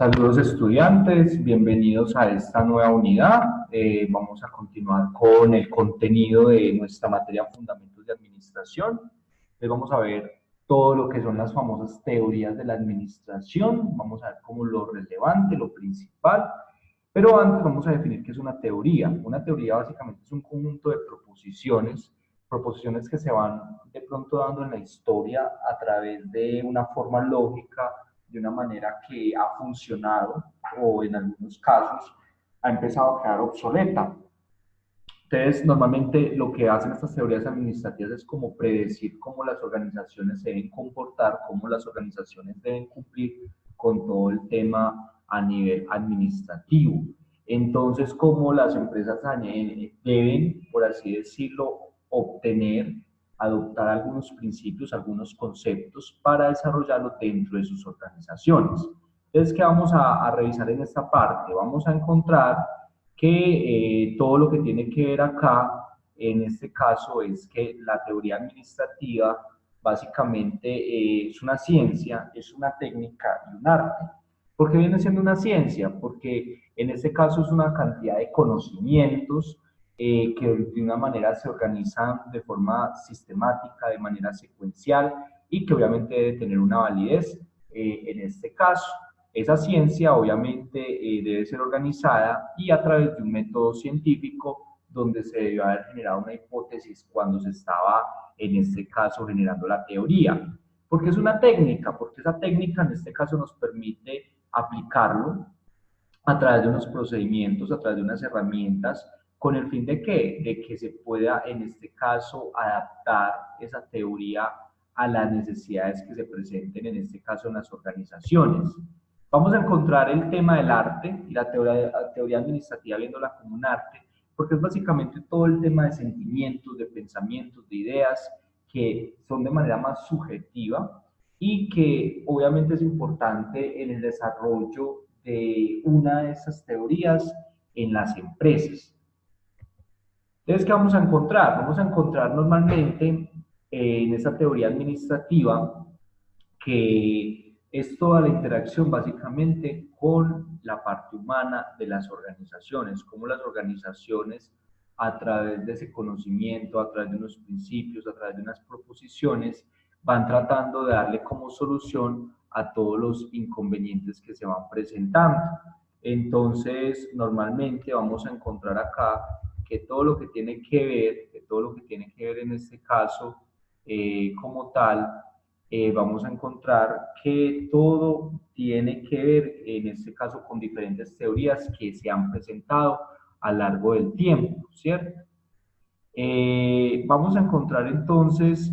Saludos estudiantes, bienvenidos a esta nueva unidad. Vamos a continuar con el contenido de nuestra materia Fundamentos de Administración. Hoy vamos a ver todo lo que son las famosas teorías de la administración. Vamos a ver como lo relevante, lo principal. Pero antes vamos a definir qué es una teoría. Una teoría básicamente es un conjunto de proposiciones que se van de pronto dando en la historia a través de una forma lógica, de una manera que ha funcionado o en algunos casos ha empezado a quedar obsoleta. Entonces, normalmente lo que hacen estas teorías administrativas es como predecir cómo las organizaciones se deben comportar, cómo las organizaciones deben cumplir con todo el tema a nivel administrativo. Entonces, cómo las empresas deben, por así decirlo, obtener, adoptar algunos principios, algunos conceptos para desarrollarlo dentro de sus organizaciones. Entonces, ¿qué vamos a revisar en esta parte? Vamos a encontrar que todo lo que tiene que ver acá, en este caso, es que la teoría administrativa básicamente es una ciencia, es una técnica y un arte. ¿Por qué viene siendo una ciencia? Porque en este caso es una cantidad de conocimientos que de una manera se organizan de forma sistemática, de manera secuencial y que obviamente debe tener una validez en este caso. Esa ciencia obviamente debe ser organizada y a través de un método científico donde se debe haber generado una hipótesis cuando se estaba, en este caso, generando la teoría. ¿Por qué es una técnica? Porque esa técnica en este caso nos permite aplicarlo a través de unos procedimientos, a través de unas herramientas, con el fin de qué? De que se pueda, en este caso, adaptar esa teoría a las necesidades que se presenten, en este caso, en las organizaciones. Vamos a encontrar el tema del arte y la teoría administrativa viéndola como un arte, porque es básicamente todo el tema de sentimientos, de pensamientos, de ideas que son de manera más subjetiva y que obviamente es importante en el desarrollo de una de esas teorías en las empresas. Entonces, ¿qué vamos a encontrar? Vamos a encontrar normalmente en esa teoría administrativa que es toda la interacción básicamente con la parte humana de las organizaciones, cómo las organizaciones a través de ese conocimiento, a través de unos principios, a través de unas proposiciones, van tratando de darle como solución a todos los inconvenientes que se van presentando. Entonces, normalmente vamos a encontrar acá que todo lo que tiene que ver, que todo lo que tiene que ver en este caso como tal, vamos a encontrar que todo tiene que ver, en este caso, con diferentes teorías que se han presentado a lo largo del tiempo, ¿cierto? Vamos a encontrar entonces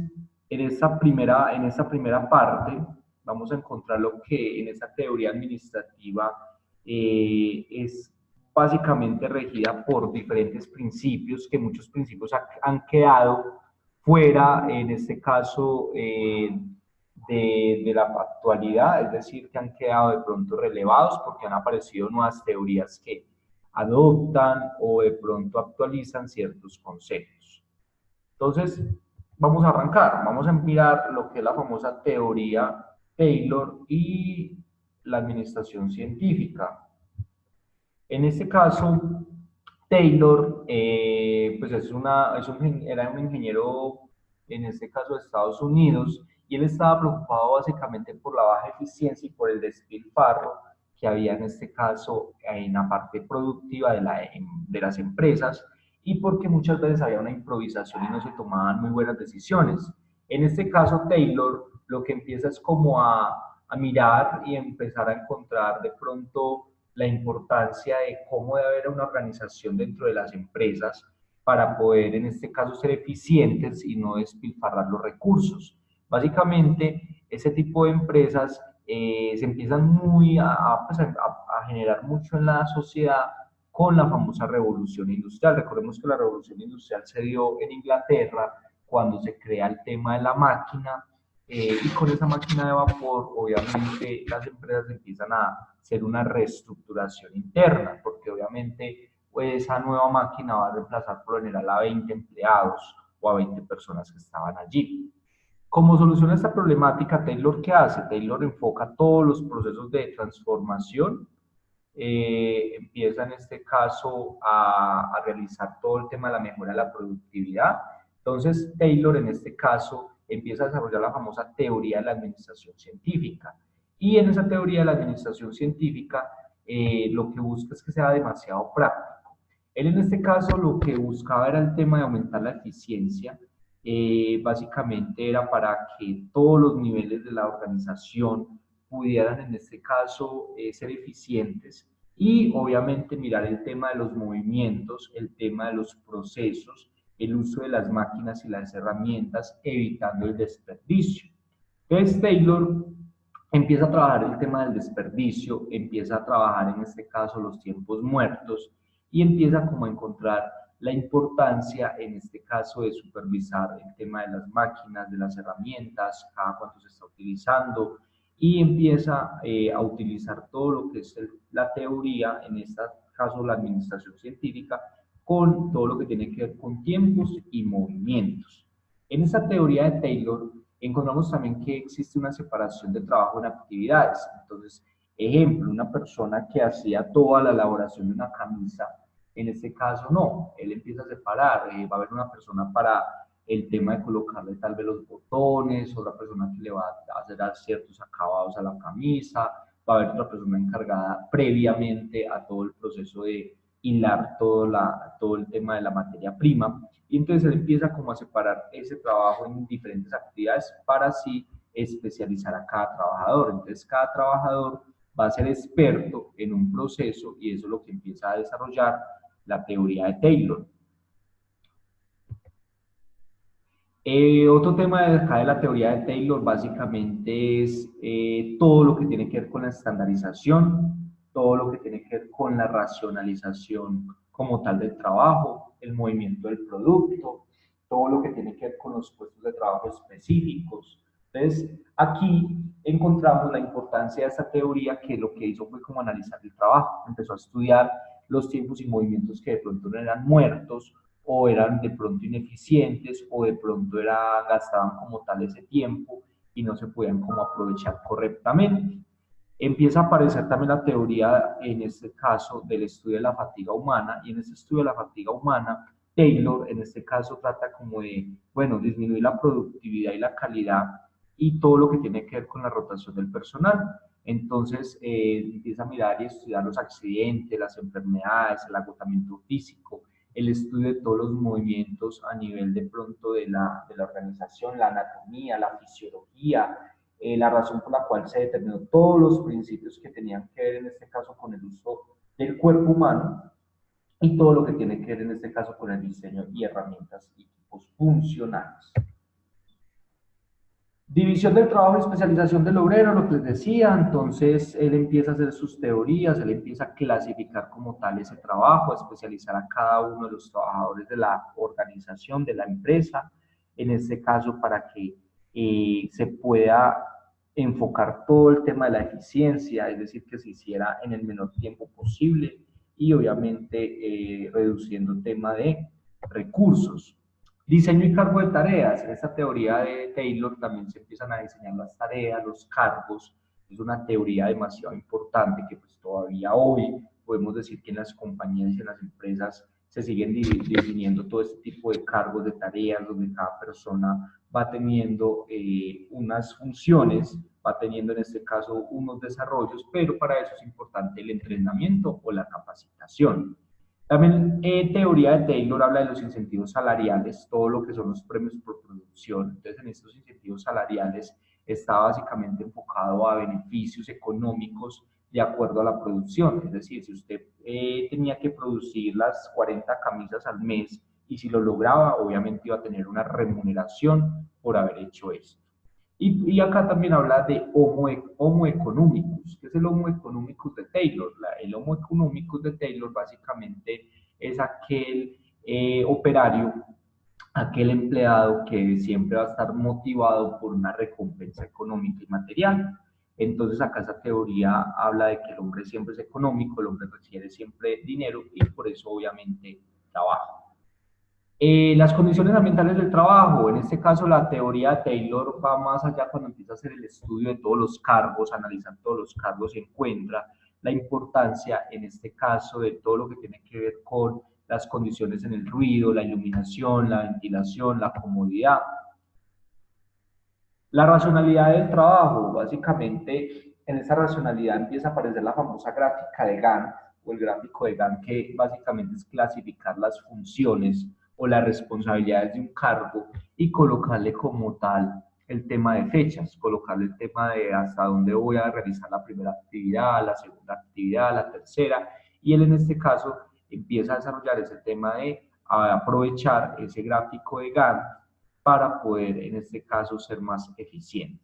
en esta primera parte, vamos a encontrar lo que en esta teoría administrativa es básicamente regida por diferentes principios, que muchos principios han quedado fuera, en este caso, de la actualidad, es decir, que han quedado de pronto relevados porque han aparecido nuevas teorías que adoptan o de pronto actualizan ciertos conceptos. Entonces, vamos a arrancar, vamos a mirar lo que es la famosa teoría Taylor y la administración científica. En este caso, Taylor, pues era un ingeniero, en este caso de Estados Unidos, y él estaba preocupado básicamente por la baja eficiencia y por el despilfarro que había en este caso en la parte productiva de las empresas, y porque muchas veces había una improvisación y no se tomaban muy buenas decisiones. En este caso, Taylor lo que empieza es como a mirar y empezar a encontrar de pronto la importancia de cómo debe haber una organización dentro de las empresas para poder, en este caso, ser eficientes y no despilfarrar los recursos. Básicamente, ese tipo de empresas se empiezan pues, a generar mucho en la sociedad con la famosa revolución industrial. Recordemos que la revolución industrial se dio en Inglaterra cuando se crea el tema de la máquina, y con esa máquina de vapor, obviamente, las empresas empiezan a hacer una reestructuración interna, porque obviamente pues, esa nueva máquina va a reemplazar por lo general a 20 empleados o a 20 personas que estaban allí. Como soluciona esta problemática, Taylor, ¿qué hace? Taylor enfoca todos los procesos de transformación, empieza en este caso a realizar todo el tema de la mejora de la productividad. Entonces, Taylor en este caso empieza a desarrollar la famosa teoría de la administración científica. Y en esa teoría de la administración científica, lo que busca es que sea demasiado práctico. Él en este caso lo que buscaba era el tema de aumentar la eficiencia, básicamente era para que todos los niveles de la organización pudieran en este caso ser eficientes y obviamente mirar el tema de los movimientos, el tema de los procesos, el uso de las máquinas y las herramientas, evitando el desperdicio. Entonces Taylor empieza a trabajar el tema del desperdicio, empieza a trabajar en este caso los tiempos muertos y empieza como a encontrar la importancia en este caso de supervisar el tema de las máquinas, de las herramientas, cada cuánto se está utilizando y empieza a utilizar todo lo que es la teoría, en este caso la administración científica, con todo lo que tiene que ver con tiempos y movimientos. En esta teoría de Taylor encontramos también que existe una separación de trabajo en actividades. Entonces, ejemplo, una persona que hacía toda la elaboración de una camisa, en este caso no, él empieza a separar, va a haber una persona para el tema de colocarle tal vez los botones, otra persona que le va a hacer ciertos acabados a la camisa, va a haber otra persona encargada previamente a todo el proceso de hilar todo el tema de la materia prima. Y entonces él empieza como a separar ese trabajo en diferentes actividades para así especializar a cada trabajador. Entonces cada trabajador va a ser experto en un proceso y eso es lo que empieza a desarrollar la teoría de Taylor. Otro tema de acá de la teoría de Taylor básicamente es todo lo que tiene que ver con la estandarización, todo lo que tiene que ver con la racionalización como tal del trabajo, el movimiento del producto, todo lo que tiene que ver con los puestos de trabajo específicos. Entonces, aquí encontramos la importancia de esta teoría que lo que hizo fue como analizar el trabajo, empezó a estudiar los tiempos y movimientos que de pronto no eran muertos, o eran de pronto ineficientes o de pronto gastaban como tal ese tiempo y no se podían como aprovechar correctamente. Empieza a aparecer también la teoría, en este caso, del estudio de la fatiga humana, y en este estudio de la fatiga humana, Taylor, en este caso, trata como de, bueno, disminuir la productividad y la calidad y todo lo que tiene que ver con la rotación del personal. Entonces, empieza a mirar y estudiar los accidentes, las enfermedades, el agotamiento físico, el estudio de todos los movimientos a nivel de pronto de la organización, la anatomía, la fisiología, la razón por la cual se determinó todos los principios que tenían que ver en este caso con el uso del cuerpo humano y todo lo que tiene que ver en este caso con el diseño y herramientas y equipos funcionales. División del trabajo y especialización del obrero, lo que les decía, entonces él empieza a hacer sus teorías, él empieza a clasificar como tal ese trabajo, a especializar a cada uno de los trabajadores de la organización, de la empresa, en este caso para que se pueda enfocar todo el tema de la eficiencia, es decir, que se hiciera en el menor tiempo posible y obviamente reduciendo el tema de recursos. Diseño y cargo de tareas. En esta teoría de Taylor también se empiezan a diseñar las tareas, los cargos. Es una teoría demasiado importante que pues todavía hoy podemos decir que en las compañías y en las empresas se siguen definiendo todo este tipo de cargos de tareas donde cada persona va teniendo unas funciones, va teniendo en este caso unos desarrollos, pero para eso es importante el entrenamiento o la capacitación. También teoría de Taylor habla de los incentivos salariales, todo lo que son los premios por producción. Entonces, en estos incentivos salariales está básicamente enfocado a beneficios económicos de acuerdo a la producción. Es decir, si usted tenía que producir las 40 camisas al mes y si lo lograba, obviamente iba a tener una remuneración por haber hecho esto. Y acá también habla de homo economicus. ¿Qué es el homo economicus de Taylor? El homo economicus de Taylor básicamente es aquel operario, aquel empleado que siempre va a estar motivado por una recompensa económica y material. Entonces acá esa teoría habla de que el hombre siempre es económico, el hombre requiere siempre dinero y por eso obviamente trabaja. Las condiciones ambientales del trabajo, en este caso la teoría de Taylor va más allá cuando empieza a hacer el estudio de todos los cargos, analizar todos los cargos y encuentra la importancia, en este caso, de todo lo que tiene que ver con las condiciones en el ruido, la iluminación, la ventilación, la comodidad. La racionalidad del trabajo, básicamente, en esa racionalidad empieza a aparecer la famosa gráfica de Gantt o el gráfico de Gantt, que básicamente es clasificar las funciones o las responsabilidades de un cargo y colocarle como tal el tema de fechas, colocarle el tema de hasta dónde voy a realizar la primera actividad, la segunda actividad, la tercera, y él en este caso empieza a desarrollar ese tema de aprovechar ese gráfico de Gantt para poder, en este caso, ser más eficiente.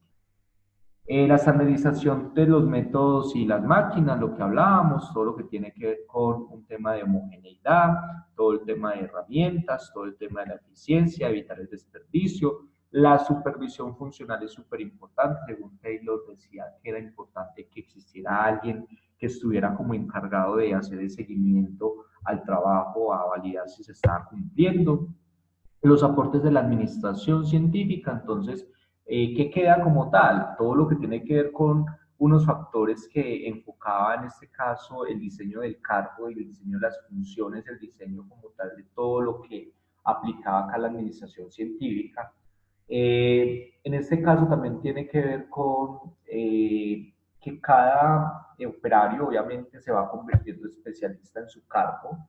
La estandarización de los métodos y las máquinas, lo que hablábamos, todo lo que tiene que ver con un tema de homogeneidad, todo el tema de herramientas, todo el tema de la eficiencia, evitar el desperdicio. La supervisión funcional es súper importante. Según Taylor decía que era importante que existiera alguien que estuviera como encargado de hacer el seguimiento al trabajo, a validar si se estaba cumpliendo. Los aportes de la administración científica, entonces, ¿qué queda como tal? Todo lo que tiene que ver con unos factores que enfocaba en este caso el diseño del cargo y el diseño de las funciones, el diseño como tal de todo lo que aplicaba acá la administración científica. En este caso también tiene que ver con que cada operario obviamente se va convirtiendo especialista en su cargo.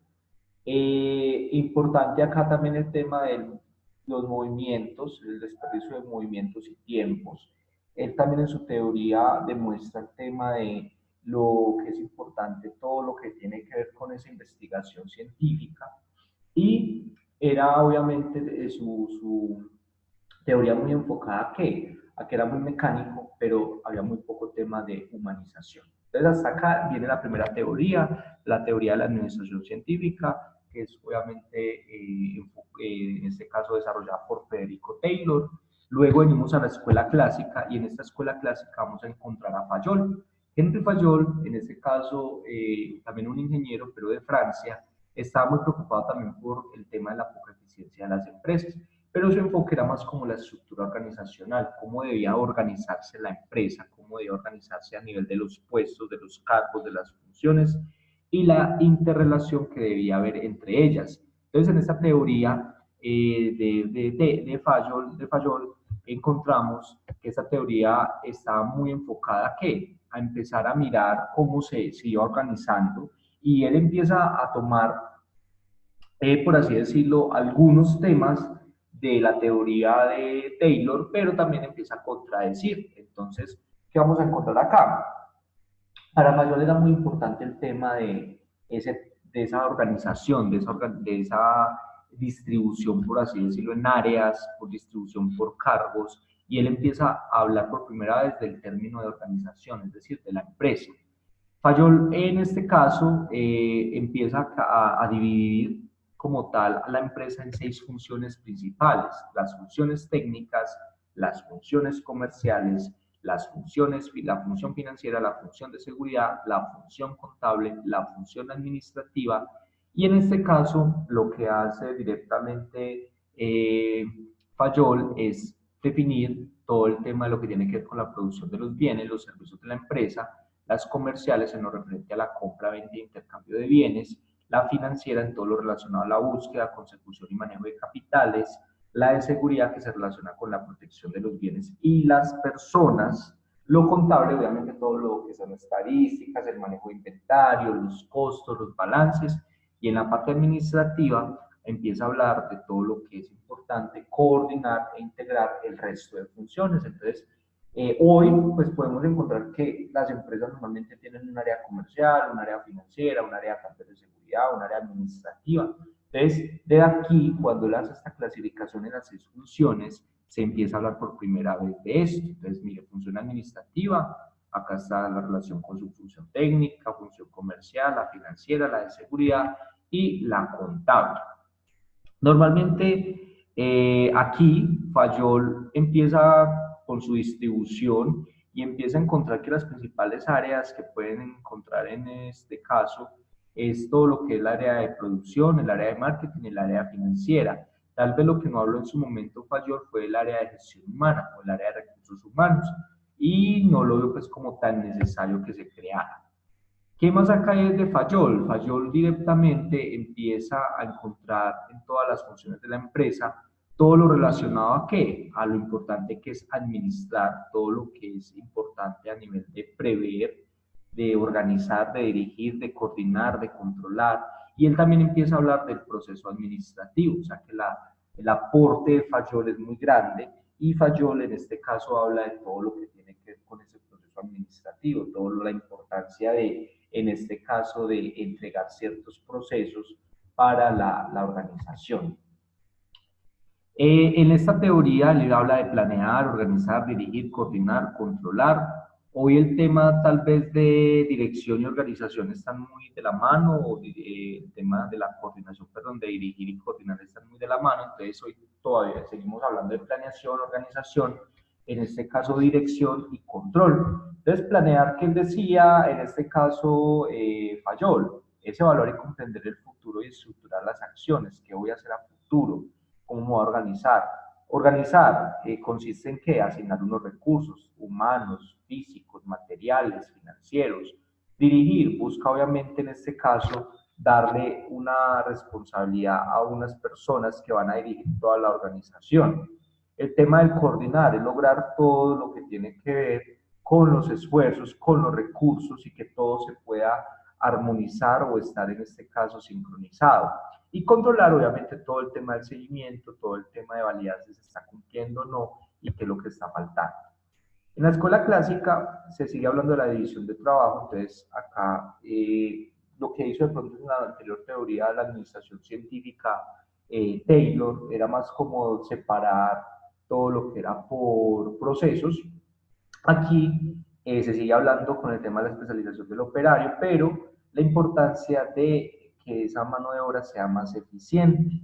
Importante acá también el tema de los movimientos, el desperdicio de movimientos y tiempos. Él también en su teoría demuestra el tema de lo que es importante, todo lo que tiene que ver con esa investigación científica. Y era obviamente su teoría muy enfocada a que era muy mecánico, pero había muy poco tema de humanización. Entonces, hasta acá viene la primera teoría, la teoría de la administración científica, que es obviamente, en este caso, desarrollada por Federico Taylor. Luego venimos a la escuela clásica y en esta escuela clásica vamos a encontrar a Fayol. Henry Fayol, en este caso, también un ingeniero, pero de Francia, estaba muy preocupado también por el tema de la poca eficiencia de las empresas, pero su enfoque era más como la estructura organizacional, cómo debía organizarse la empresa, cómo debía organizarse a nivel de los puestos, de los cargos, de las funciones y la interrelación que debía haber entre ellas. Entonces, en esta teoría de Fayol, encontramos que esta teoría estaba muy enfocada ¿a qué? A empezar a mirar cómo se iba organizando y él empieza a tomar, por así decirlo, algunos temas de la teoría de Taylor, pero también empieza a contradecir. Entonces, ¿qué vamos a encontrar acá? Para Mayor era muy importante el tema de esa organización, de esa distribución, por así decirlo, en áreas, por distribución por cargos, y él empieza a hablar por primera vez del término de organización, es decir, de la empresa. Fayol, en este caso, empieza a dividir como tal a la empresa en 6 funciones principales: las funciones técnicas, las funciones comerciales, la función financiera, la función de seguridad, la función contable, la función administrativa, y en este caso lo que hace directamente Fayol es definir todo el tema de lo que tiene que ver con la producción de los bienes, los servicios de la empresa, las comerciales en lo referente a la compra, venta e intercambio de bienes, la financiera en todo lo relacionado a la búsqueda, consecución y manejo de capitales, la de seguridad que se relaciona con la protección de los bienes y las personas, lo contable, obviamente todo lo que son estadísticas, el manejo de inventario, los costos, los balances, y en la parte administrativa empieza a hablar de todo lo que es importante coordinar e integrar el resto de funciones. Entonces, hoy pues podemos encontrar que las empresas normalmente tienen un área comercial, un área financiera, un área de seguridad, un área administrativa. Entonces, de aquí, cuando él hace esta clasificación en las 6 funciones, se empieza a hablar por primera vez de esto. Entonces, mire, función administrativa, acá está la relación con su función técnica, función comercial, la financiera, la de seguridad y la contable. Normalmente, aquí Fayol empieza con su distribución y empieza a encontrar que las principales áreas que pueden encontrar en este caso es todo lo que es el área de producción, el área de marketing y el área financiera. Tal vez lo que no habló en su momento Fayol fue el área de gestión humana o el área de recursos humanos y no lo veo pues como tan necesario que se creara. ¿Qué más acá es de Fayol? Fayol directamente empieza a encontrar en todas las funciones de la empresa todo lo relacionado a qué, a lo importante que es administrar, todo lo que es importante a nivel de prever, de organizar, de dirigir, de coordinar, de controlar. Y él también empieza a hablar del proceso administrativo, o sea que el aporte de Fayol es muy grande y Fayol en este caso habla de todo lo que tiene que ver con ese proceso administrativo, toda la importancia de, en este caso, de entregar ciertos procesos para la organización. En esta teoría él habla de planear, organizar, dirigir, coordinar, controlar. Hoy el tema tal vez de dirección y organización están muy de la mano, o el tema de la coordinación, perdón, de dirigir y coordinar están muy de la mano, entonces hoy todavía seguimos hablando de planeación, organización, en este caso dirección y control. Entonces planear, que él decía, en este caso Fayol, es evaluar y comprender el futuro y estructurar las acciones, qué voy a hacer a futuro, cómo me voy a organizar. Organizar consiste en qué? Asignar unos recursos humanos, físicos, materiales, financieros. Dirigir busca obviamente en este caso darle una responsabilidad a unas personas que van a dirigir toda la organización. El tema del coordinar es lograr todo lo que tiene que ver con los esfuerzos, con los recursos y que todo se pueda armonizar o estar en este caso sincronizado. Y controlar obviamente todo el tema del seguimiento, todo el tema de validar si se está cumpliendo o no y qué es lo que está faltando. En la escuela clásica se sigue hablando de la división de trabajo, entonces acá lo que hizo de pronto en la anterior teoría de la administración científica, Taylor, era más como separar todo lo que era por procesos. Aquí se sigue hablando con el tema de la especialización del operario, pero la importancia de que esa mano de obra sea más eficiente.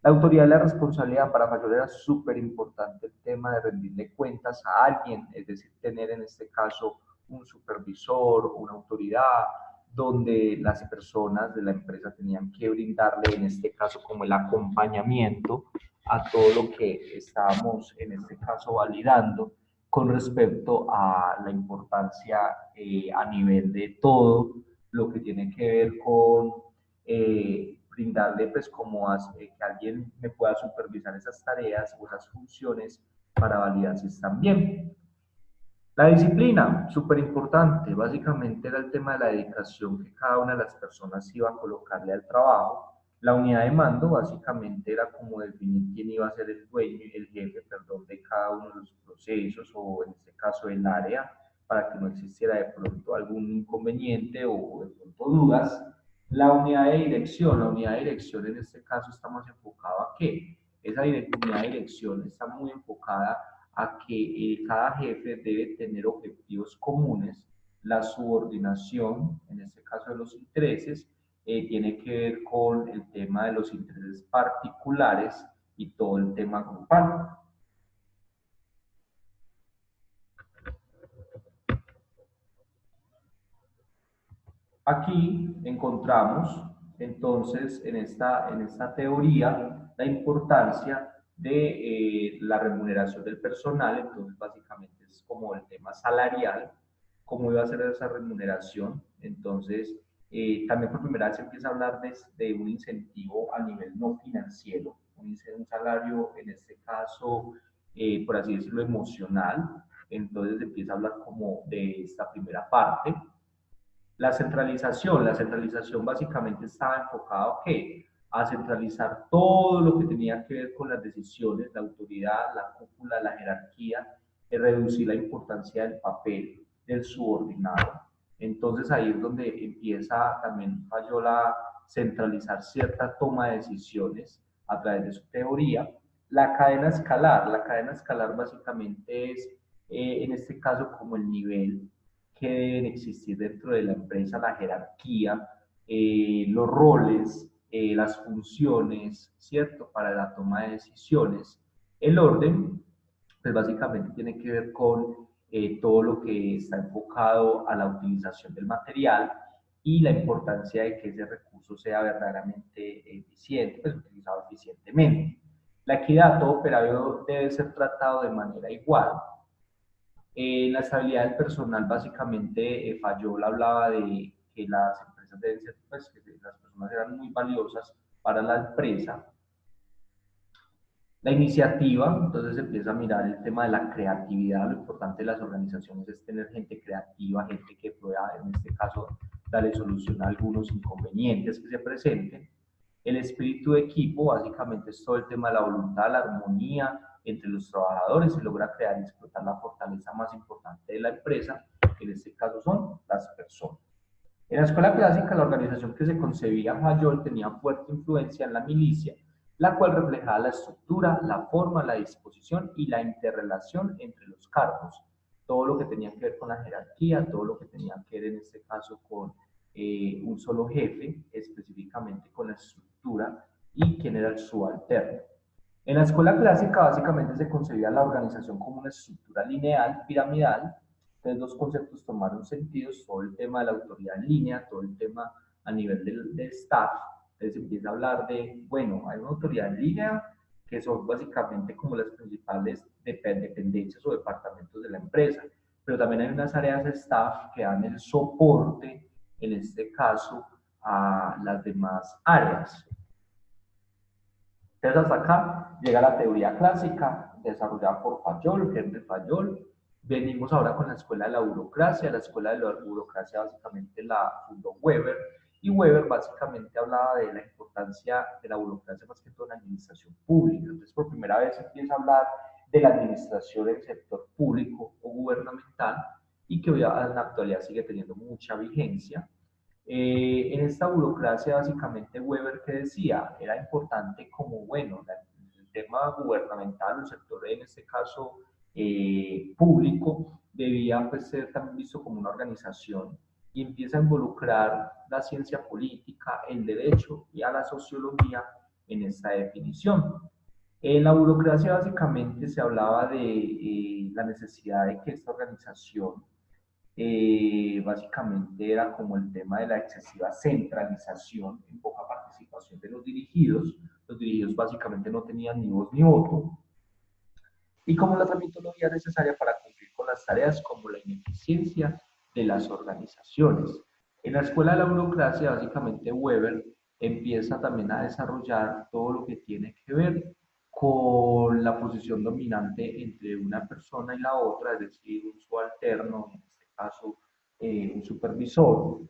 La autoridad y la responsabilidad para Fayol era súper importante el tema de rendirle cuentas a alguien, es decir, tener en este caso un supervisor, una autoridad, donde las personas de la empresa tenían que brindarle en este caso como el acompañamiento a todo lo que estábamos en este caso validando con respecto a la importancia a nivel de todo lo que tiene que ver con brindarle pues como que alguien me pueda supervisar esas tareas o esas funciones para validar si están bien. La disciplina, súper importante, básicamente era el tema de la dedicación que cada una de las personas iba a colocarle al trabajo. La unidad de mando básicamente era como definir quién iba a ser el dueño, el jefe, perdón, de cada uno de los procesos o en este caso el área, para que no existiera de pronto algún inconveniente o de pronto dudas. La unidad de dirección en este caso está más enfocada a qué? Esa unidad de dirección está muy enfocada a que cada jefe debe tener objetivos comunes, la subordinación, en este caso de los intereses, tiene que ver con el tema de los intereses particulares y todo el tema grupal. Aquí encontramos entonces en esta teoría la importancia de la remuneración del personal, entonces básicamente es como el tema salarial, cómo iba a ser esa remuneración, entonces también por primera vez se empieza a hablar de un incentivo a nivel no financiero, un salario en este caso, por así decirlo, emocional, entonces empieza a hablar como de esta primera parte. La centralización básicamente estaba enfocada a qué? A centralizar todo lo que tenía que ver con las decisiones, la autoridad, la cúpula, la jerarquía, y reducir la importancia del papel del subordinado. Entonces ahí es donde empieza también Fayol a centralizar cierta toma de decisiones a través de su teoría. La cadena escalar básicamente es, en este caso, como el nivel que deben existir dentro de la empresa, la jerarquía, los roles, las funciones, ¿cierto? Para la toma de decisiones. El orden, pues básicamente tiene que ver con todo lo que está enfocado a la utilización del material y la importancia de que ese recurso sea verdaderamente eficiente, pues utilizado eficientemente. La equidad, todo operario debe ser tratado de manera igual. La estabilidad del personal básicamente Fayol hablaba de que las empresas deben ser, pues, que las personas eran muy valiosas para la empresa. La iniciativa, entonces empieza a mirar el tema de la creatividad. Lo importante de las organizaciones es tener gente creativa, gente que pueda, en este caso, darle solución a algunos inconvenientes que se presenten. El espíritu de equipo, básicamente, es todo el tema de la voluntad, la armonía entre los trabajadores. Se logra crear y explotar la fortaleza más importante de la empresa, que en este caso son las personas. En la escuela clásica, la organización que se concebía Fayol tenía fuerte influencia en la milicia, la cual reflejaba la estructura, la forma, la disposición y la interrelación entre los cargos. Todo lo que tenía que ver con la jerarquía, todo lo que tenía que ver en este caso con un solo jefe, específicamente con la estructura y quién era el subalterno. En la escuela clásica básicamente se concebía la organización como una estructura lineal, piramidal. Entonces los conceptos tomaron sentido, todo el tema de la autoridad en línea, todo el tema a nivel del staff. Entonces se empieza a hablar de, bueno, hay una autoridad en línea que son básicamente como las principales dependencias o departamentos de la empresa, pero también hay unas áreas de staff que dan el soporte, en este caso, a las demás áreas. Entonces hasta acá llega la teoría clásica desarrollada por Fayol, Henry Fayol. Venimos ahora con la escuela de la burocracia. La escuela de la burocracia básicamente la fundó Weber y Weber básicamente hablaba de la importancia de la burocracia más que todo en la administración pública. Entonces por primera vez empieza a hablar de la administración del sector público o gubernamental y que hoy en la actualidad sigue teniendo mucha vigencia. En esta burocracia, básicamente, Weber que decía, era importante como, bueno, el tema gubernamental, el sector en este caso público, debía pues, ser también visto como una organización y empieza a involucrar la ciencia política, el derecho y a la sociología en esta definición. En la burocracia básicamente se hablaba de la necesidad de que esta organización básicamente era como el tema de la excesiva centralización en poca participación de los dirigidos. Los dirigidos básicamente no tenían ni voz ni voto. Y como la tramitología necesaria para cumplir con las tareas, como la ineficiencia de las organizaciones. En la escuela de la burocracia, básicamente Weber empieza también a desarrollar todo lo que tiene que ver con la posición dominante entre una persona y la otra, es decir, un subalterno, en este caso un supervisor.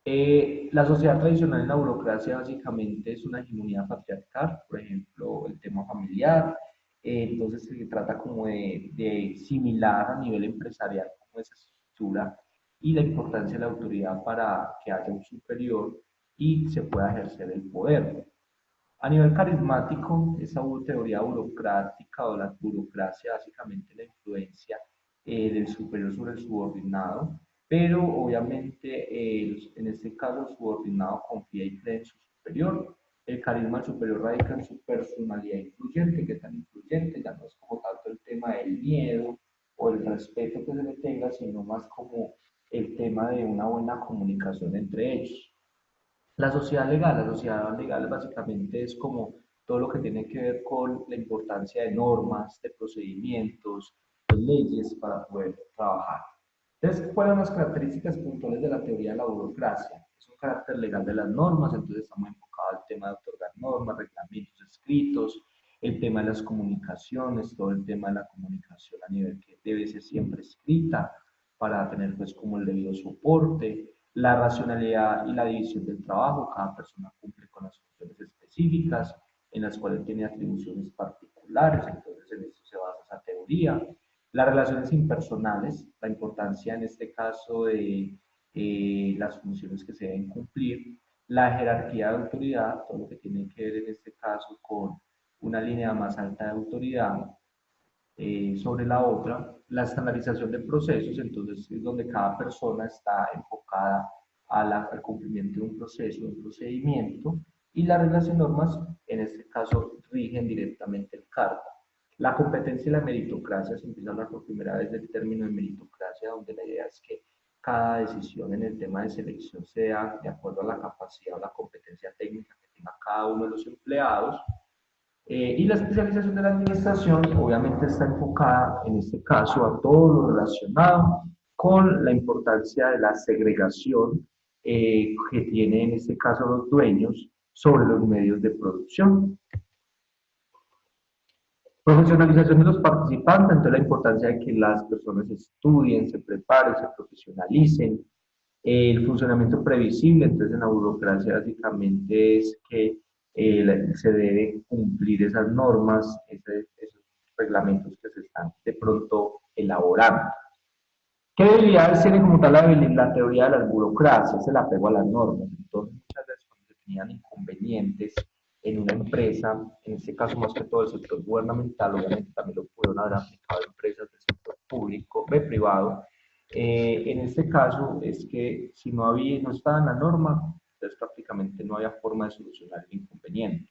La sociedad tradicional en la burocracia básicamente es una hegemonía patriarcal, por ejemplo, el tema familiar, entonces se trata como de similar a nivel empresarial como esa estructura y la importancia de la autoridad para que haya un superior y se pueda ejercer el poder. A nivel carismático, esa teoría burocrática o la burocracia, básicamente la influencia del superior sobre el subordinado, pero obviamente en este caso el subordinado confía y cree en su superior. El carisma del superior radica en su personalidad influyente, que tan influyente ya no es como tanto el tema del miedo o el respeto que se le tenga, sino más como el tema de una buena comunicación entre ellos. La sociedad legal básicamente es como todo lo que tiene que ver con la importancia de normas, de procedimientos, de leyes para poder trabajar. Entonces, ¿cuáles son las características puntuales de la teoría de la burocracia? Es un carácter legal de las normas, entonces estamos enfocados al tema de otorgar normas, reglamentos escritos, el tema de las comunicaciones, todo el tema de la comunicación a nivel que debe ser siempre escrita para tener pues como el debido soporte, la racionalidad y la división del trabajo. Cada persona cumple con las funciones específicas en las cuales tiene atribuciones particulares, entonces en eso se basa esa teoría. Las relaciones impersonales, la importancia en este caso de las funciones que se deben cumplir, la jerarquía de autoridad, todo lo que tiene que ver en este caso con una línea más alta de autoridad, sobre la otra, la estandarización de procesos, entonces es donde cada persona está enfocada al cumplimiento de un proceso, de un procedimiento, y las reglas y normas, en este caso, rigen directamente el cargo. La competencia y la meritocracia, se empieza a hablar por primera vez del término de meritocracia, donde la idea es que cada decisión en el tema de selección sea de acuerdo a la capacidad o la competencia técnica que tenga cada uno de los empleados. Y la especialización de la administración obviamente está enfocada en este caso a todo lo relacionado con la importancia de la segregación que tienen en este caso los dueños sobre los medios de producción. Profesionalización de los participantes, entonces la importancia de que las personas estudien, se preparen, se profesionalicen. El funcionamiento previsible, entonces en la burocracia básicamente es que se debe cumplir esas normas, esos reglamentos que se están de pronto elaborando. ¿Qué debilidades tiene como tal la teoría de las burocracias? El apego a las normas. Entonces, muchas veces cuando se tenían inconvenientes en una empresa, en este caso más que todo el sector gubernamental, obviamente también lo pudieron haber aplicado a empresas del sector público, privado. En este caso es que si no estaba en la norma, entonces prácticamente no había forma de solucionar el inconveniente.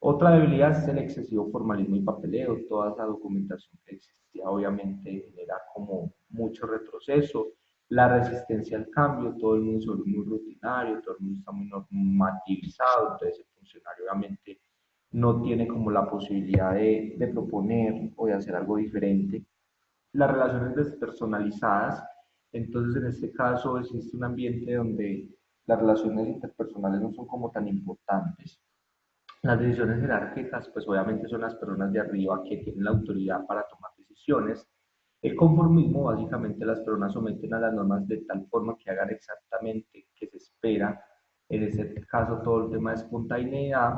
Otra debilidad es el excesivo formalismo y papeleo. Toda esa documentación que existía obviamente genera como mucho retroceso. La resistencia al cambio, todo el mundo se vuelve muy rutinario, todo el mundo está muy normativizado, entonces el funcionario obviamente no tiene como la posibilidad de proponer o de hacer algo diferente. Las relaciones despersonalizadas, entonces en este caso existe un ambiente donde las relaciones interpersonales no son como tan importantes. Las decisiones jerárquicas, pues obviamente son las personas de arriba que tienen la autoridad para tomar decisiones. El conformismo, básicamente las personas someten a las normas de tal forma que hagan exactamente que se espera. En este caso, todo el tema de espontaneidad.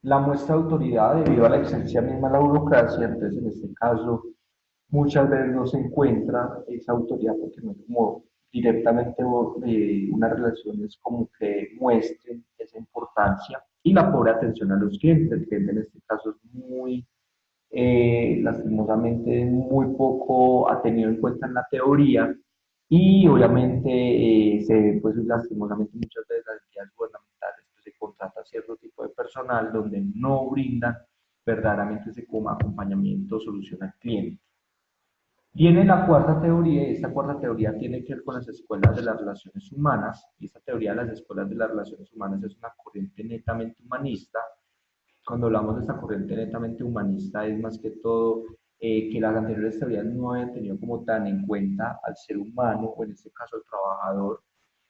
La muestra de autoridad debido a la existencia misma de la burocracia, entonces en este caso muchas veces no se encuentra esa autoridad porque no es como directamente unas relaciones como que muestren esa importancia y la pobre atención a los clientes. El cliente en este caso es muy, lastimosamente, muy poco ha tenido en cuenta en la teoría y obviamente se ve pues lastimosamente muchas veces las entidades gubernamentales pues, se contrata cierto tipo de personal donde no brindan verdaderamente ese como acompañamiento o solución al cliente. Viene la cuarta teoría, y esta cuarta teoría tiene que ver con las escuelas de las relaciones humanas, y esta teoría de las escuelas de las relaciones humanas es una corriente netamente humanista. Cuando hablamos de esta corriente netamente humanista es más que todo que las anteriores teorías no habían tenido como tan en cuenta al ser humano, o en este caso al trabajador,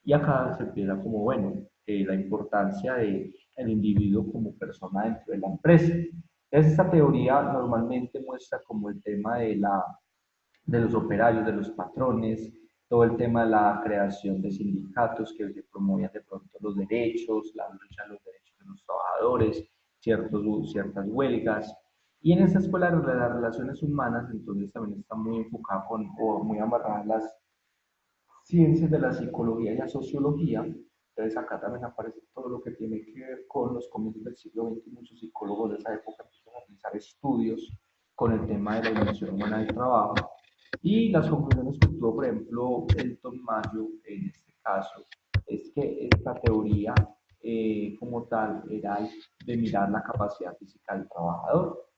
y acá se empieza como, bueno, la importancia del individuo como persona dentro de la empresa. Entonces, esta teoría normalmente muestra como el tema de los operarios, de los patrones, todo el tema de la creación de sindicatos que se promovían de pronto los derechos, la lucha de los derechos de los trabajadores, ciertas huelgas. Y en esta escuela de las relaciones humanas, entonces también está muy enfocada con, o muy amarrada las ciencias de la psicología y la sociología. Entonces acá también aparece todo lo que tiene que ver con los comienzos del siglo XX. Muchos psicólogos de esa época empiezan a realizar estudios con el tema de la dimensión humana del trabajo. Y las conclusiones que tuvo, por ejemplo, Elton Mayo en este caso, es que esta teoría como tal era de mirar la capacidad física del trabajador.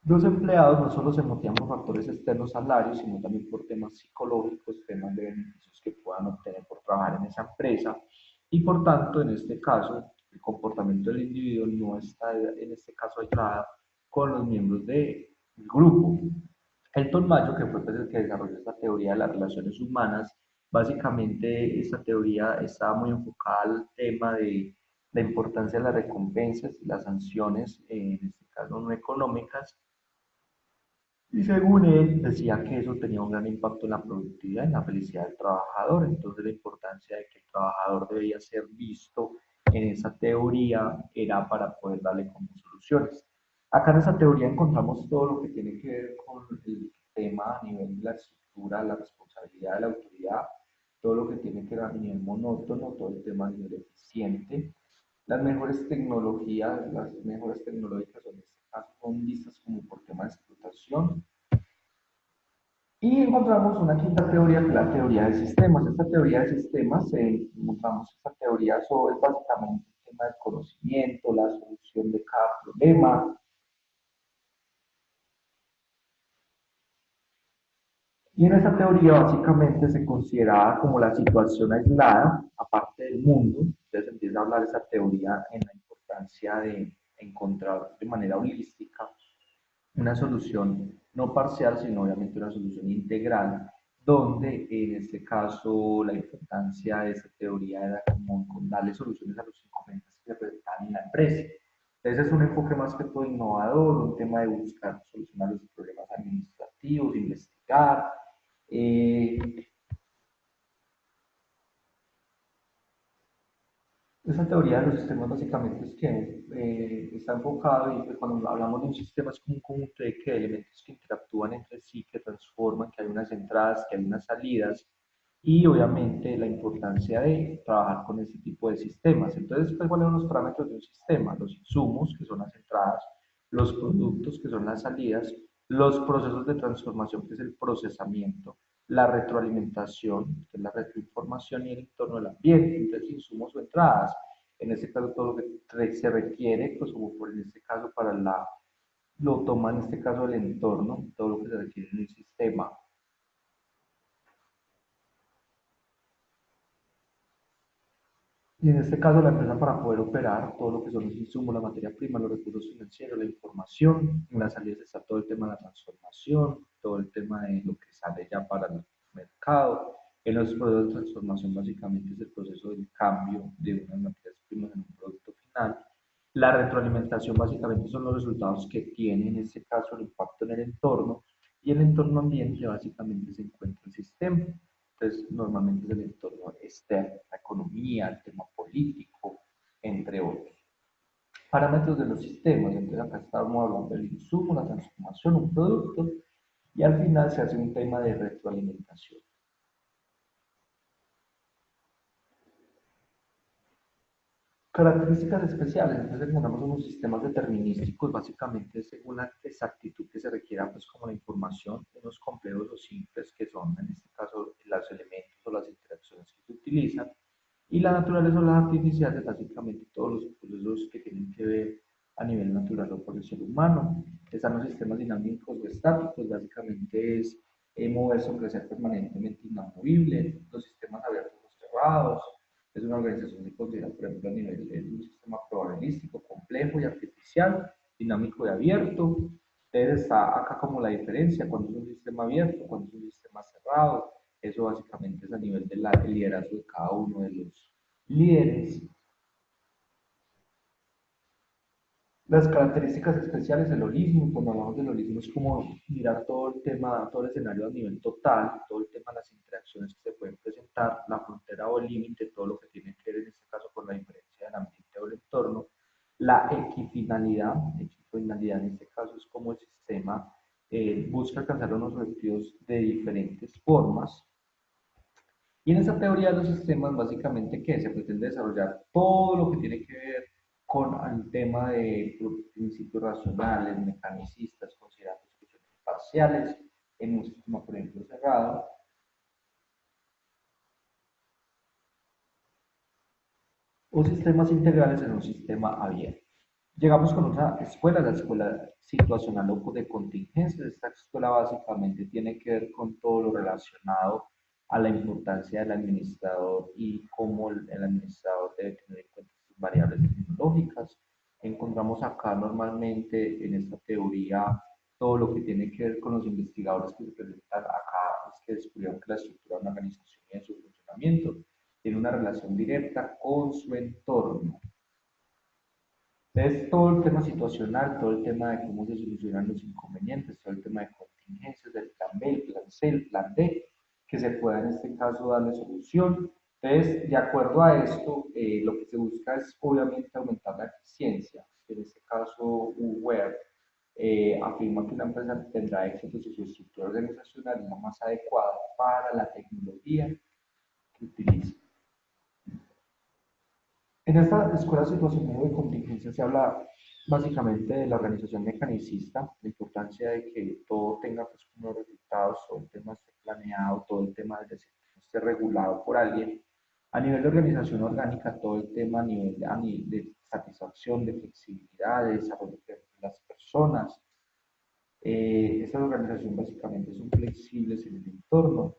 Los empleados no solo se motivan por factores externos salarios, sino también por temas psicológicos, temas de beneficios que puedan obtener por trabajar en esa empresa. Y por tanto, en este caso, el comportamiento del individuo no está en este caso aislado con los miembros del grupo. Elton Mayo, que fue pues, el que desarrolló esta teoría de las relaciones humanas, básicamente esta teoría está muy enfocada al tema de la importancia de las recompensas y las sanciones, en este caso no económicas, y según él, decía que eso tenía un gran impacto en la productividad y en la felicidad del trabajador. Entonces, la importancia de que el trabajador debía ser visto en esa teoría era para poder darle como soluciones. Acá en esa teoría encontramos todo lo que tiene que ver con el tema a nivel de la estructura, la responsabilidad de la autoridad, todo lo que tiene que ver a nivel monótono, todo el tema a nivel eficiente. Las mejores tecnologías, las mejores tecnológicas en este caso son vistas como por tema de explotación. Y encontramos una quinta teoría, que es la teoría de sistemas. Esta teoría de sistemas, encontramos esta teoría sobre básicamente el tema del conocimiento, la solución de cada problema. Y en esta teoría básicamente se consideraba como la situación aislada, aparte del mundo, Entonces empieza a hablar esa teoría en la importancia de encontrar de manera holística una solución no parcial, sino obviamente una solución integral, donde en este caso la importancia de esa teoría era como darle soluciones a los inconvenientes que se presentaban en la empresa. Ese es un enfoque más que todo innovador, un tema de buscar solucionar los problemas administrativos, investigar. Eh, Esa teoría de los sistemas básicamente es que está enfocado y pues, cuando hablamos de un sistema es como un conjunto de elementos que interactúan entre sí, que transforman, que hay unas entradas, que hay unas salidas y obviamente la importancia de trabajar con este tipo de sistemas. Entonces, pues, ¿cuáles son los parámetros de un sistema? Los insumos, que son las entradas, los productos, que son las salidas, los procesos de transformación, que es el procesamiento, la retroalimentación, que es la retroinformación y el entorno del ambiente, entonces insumos o entradas. En este caso, todo lo que se requiere, pues como por en este caso para lo toma en este caso el entorno, todo lo que se requiere en un sistema. Y en este caso, la empresa para poder operar todo lo que son los insumos, la materia prima, los recursos financieros, la información, en las salidas está todo el tema de la transformación, todo el tema de lo que sale ya para el mercado. En los procesos de transformación, básicamente es el proceso del cambio de unas materias primas en un producto final. La retroalimentación, básicamente, son los resultados que tiene, en este caso, el impacto en el entorno. Y el entorno ambiente, básicamente, se encuentra el sistema. Entonces, normalmente es el entorno externo, la economía, el tema político, entre otros. Parámetros de los sistemas, entonces acá estamos hablando del insumo, la transformación, un producto, y al final se hace un tema de retroalimentación. Características especiales, entonces tenemos unos sistemas determinísticos, básicamente según la exactitud que se requiera, pues como la información, unos complejos o simples, que son en este caso los elementos o las interacciones que se utilizan, y la naturaleza o las artificiales, básicamente todos los procesos que tienen que ver a nivel natural o por el ser humano. Están los sistemas dinámicos o estáticos, básicamente es moverse o crecer permanentemente inamovible, los sistemas abiertos o cerrados, es una organización que considera, por ejemplo, a nivel de un sistema probabilístico, complejo y artificial, dinámico y abierto. Entonces está acá como la diferencia, cuando es un sistema abierto, cuando es un sistema cerrado. Eso básicamente es a nivel del liderazgo de cada uno de los líderes. Las características especiales del holismo, cuando hablamos del holismo es como mirar todo el tema, todo el escenario a nivel total, todo el tema de las interacciones que se pueden presentar, la frontera o el límite, todo lo que tiene que ver en este caso con la diferencia del ambiente o el entorno, la equifinalidad en este caso es como el sistema busca alcanzar unos objetivos de diferentes formas. Y en esa teoría de los sistemas, básicamente, ¿qué? Se pretende desarrollar todo lo que tiene que ver con el tema de principios racionales, mecanicistas, considerando soluciones parciales en un sistema, por ejemplo, cerrado, o sistemas integrales en un sistema abierto. Llegamos con una escuela, la escuela situacional o de contingencias. Esta escuela básicamente tiene que ver con todo lo relacionado a la importancia del administrador y cómo el administrador debe tener en cuenta sus variables tecnológicas. Encontramos acá normalmente en esta teoría todo lo que tiene que ver con los investigadores que se presentan acá, es que descubrieron que la estructura de una organización y de su funcionamiento tiene una relación directa con su entorno. Entonces, todo el tema situacional, todo el tema de cómo se solucionan los inconvenientes, todo el tema de contingencias, del plan B, el plan C, el plan D, que se pueda en este caso darle solución. Entonces, de acuerdo a esto, lo que se busca es obviamente aumentar la eficiencia. En este caso, Web afirma que una empresa tendrá éxito si su estructura organizacional es la más adecuada para la tecnología que utiliza. En esta escuela situacional de contingencia se habla básicamente de la organización mecanicista, la importancia de que todo tenga pues, unos resultados, todo el tema esté planeado, todo el tema de esté regulado por alguien. A nivel de organización orgánica, todo el tema a nivel de satisfacción, de flexibilidad, de desarrollo de las personas. Esta organización básicamente son flexibles en el entorno,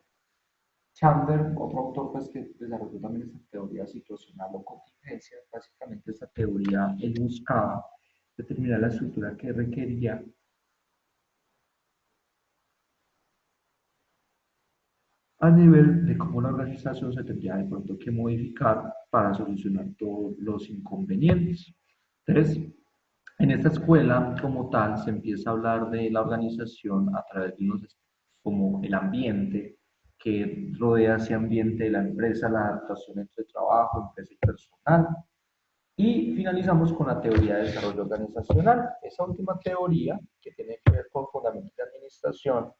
Chandler, otro autor pues, que desarrolló también esta teoría situacional o contingencia, básicamente esta teoría él buscaba determinar la estructura que requería a nivel de cómo la organización se tendría de pronto que modificar para solucionar todos los inconvenientes. Entonces, en esta escuela como tal se empieza a hablar de la organización a través de unos aspectos como el ambiente que rodea ese ambiente de la empresa, la adaptación entre trabajo, empresa y personal. Y finalizamos con la teoría de desarrollo organizacional. Esa última teoría, que tiene que ver con fundamentos de administración,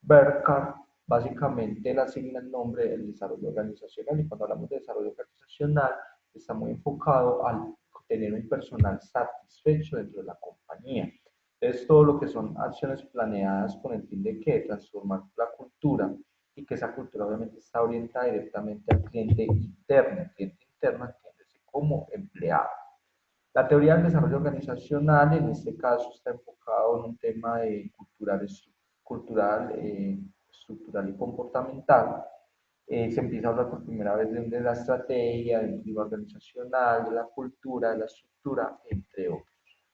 Berkar básicamente le asigna el nombre del desarrollo organizacional. Y cuando hablamos de desarrollo organizacional, está muy enfocado al tener un personal satisfecho dentro de la compañía. Es todo lo que son acciones planeadas con el fin de que transformar la cultura y que esa cultura obviamente está orientada directamente al cliente interno. El cliente interno entiéndese como empleado. La teoría del desarrollo organizacional en este caso está enfocado en un tema de estructural y comportamental. Se empieza a hablar por primera vez de la estrategia, del clima organizacional, de la cultura, de la estructura, entre otros.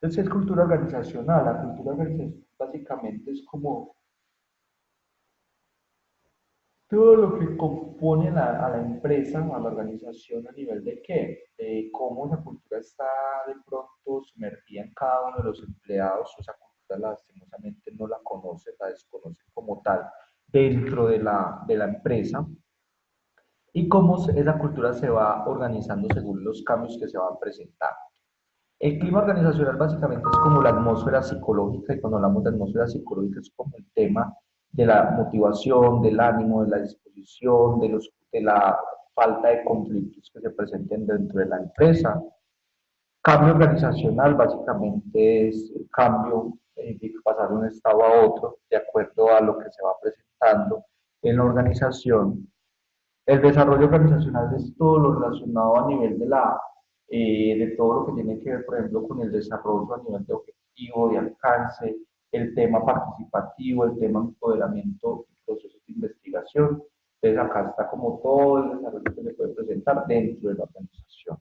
Entonces, es cultura organizacional. La cultura organizacional básicamente es como todo lo que compone a la empresa, a la organización a nivel de qué, de cómo esa cultura está de pronto sumergida en cada uno de los empleados, o esa cultura lastimosamente no la conoce, la desconoce como tal dentro de la empresa, y cómo esa cultura se va organizando según los cambios que se van presentando. El clima organizacional básicamente es como la atmósfera psicológica, y cuando hablamos de atmósfera psicológica es como el tema de la motivación, del ánimo, de la disposición, de la falta de conflictos que se presenten dentro de la empresa. Cambio organizacional básicamente es el cambio de pasar de un estado a otro de acuerdo a lo que se va presentando en la organización. El desarrollo organizacional es todo lo relacionado a nivel de todo lo que tiene que ver, por ejemplo, con el desarrollo a nivel de objetivo, de alcance, el tema participativo, el tema empoderamiento y procesos de investigación. Entonces, acá está como todo el desarrollo que se puede presentar dentro de la organización.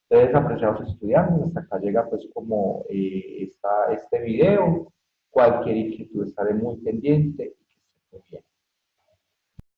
Entonces, apreciados estudiantes, hasta acá llega pues como este video. Cualquier inquietud estaré muy pendiente y que esté muy bien.